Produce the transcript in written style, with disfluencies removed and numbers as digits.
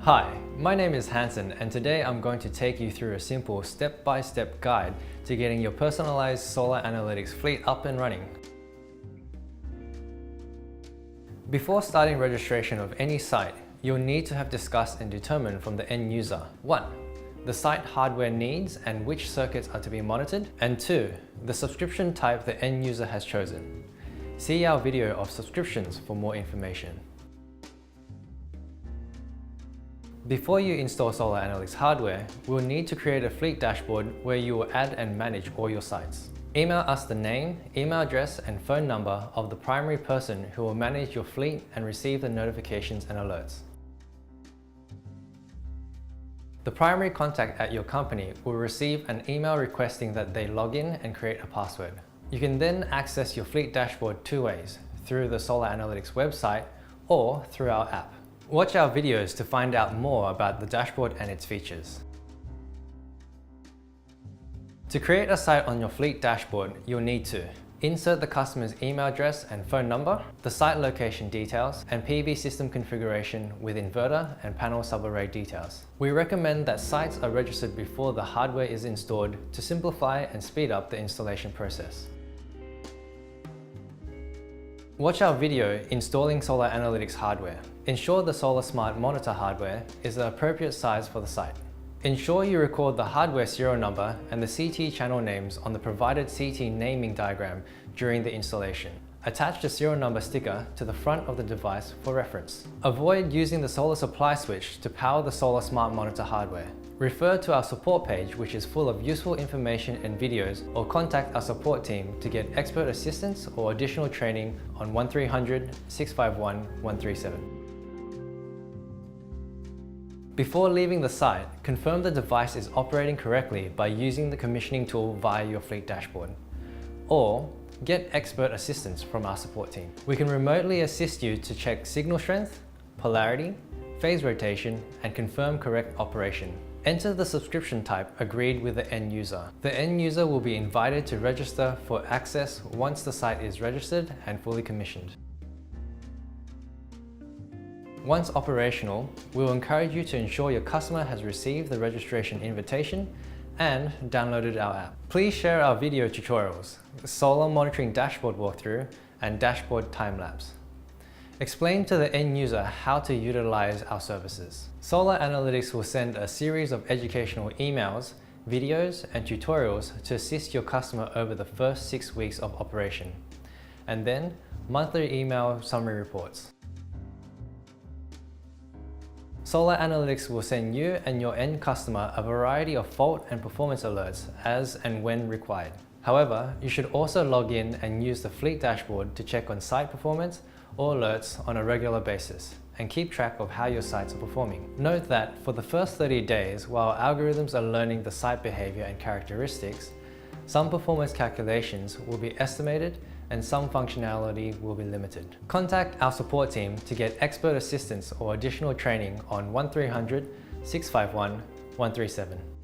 Hi, my name is Hanson, and today I'm going to take you through a simple step-by-step guide to getting your personalized solar analytics fleet up and running. Before starting registration of any site, you'll need to have discussed and determined from the end user 1. The site hardware needs and which circuits are to be monitored, and 2. The subscription type the end user has chosen. See our video of subscriptions for more information. Before you install Solar Analytics hardware, we'll need to create a fleet dashboard where you will add and manage all your sites. Email us the name, email address, and phone number of the primary person who will manage your fleet and receive the notifications and alerts. The primary contact at your company will receive an email requesting that they log in and create a password. You can then access your fleet dashboard two ways, through the Solar Analytics website or through our app. Watch our videos to find out more about the dashboard and its features. To create a site on your fleet dashboard, you'll need to insert the customer's email address and phone number, the site location details, and PV system configuration with inverter and panel subarray details. We recommend that sites are registered before the hardware is installed to simplify and speed up the installation process. Watch our video installing Solar Analytics hardware. Ensure the Solar Smart Monitor hardware is the appropriate size for the site. Ensure you record the hardware serial number and the CT channel names on the provided CT naming diagram during the installation. Attach the serial number sticker to the front of the device for reference. Avoid using the solar supply switch to power the Solar Smart Monitor hardware. Refer to our support page, which is full of useful information and videos, or contact our support team to get expert assistance or additional training on 1300 651 137. Before leaving the site, confirm the device is operating correctly by using the commissioning tool via your fleet dashboard. Or get expert assistance from our support team. We can remotely assist you to check signal strength, polarity, phase rotation, and confirm correct operation. Enter the subscription type agreed with the end user. The end user will be invited to register for access once the site is registered and fully commissioned. Once operational, we will encourage you to ensure your customer has received the registration invitation and downloaded our app. Please share our video tutorials, solar monitoring dashboard walkthrough, and dashboard time-lapse. Explain to the end user how to utilize our services. Solar Analytics will send a series of educational emails, videos, and tutorials to assist your customer over the first 6 weeks of operation, and then monthly email summary reports. Solar Analytics will send you and your end customer a variety of fault and performance alerts as and when required. However, you should also log in and use the fleet dashboard to check on site performance or alerts on a regular basis and keep track of how your sites are performing. Note that for the first 30 days, while algorithms are learning the site behavior and characteristics, some performance calculations will be estimated and some functionality will be limited. Contact our support team to get expert assistance or additional training on 1300 651 137.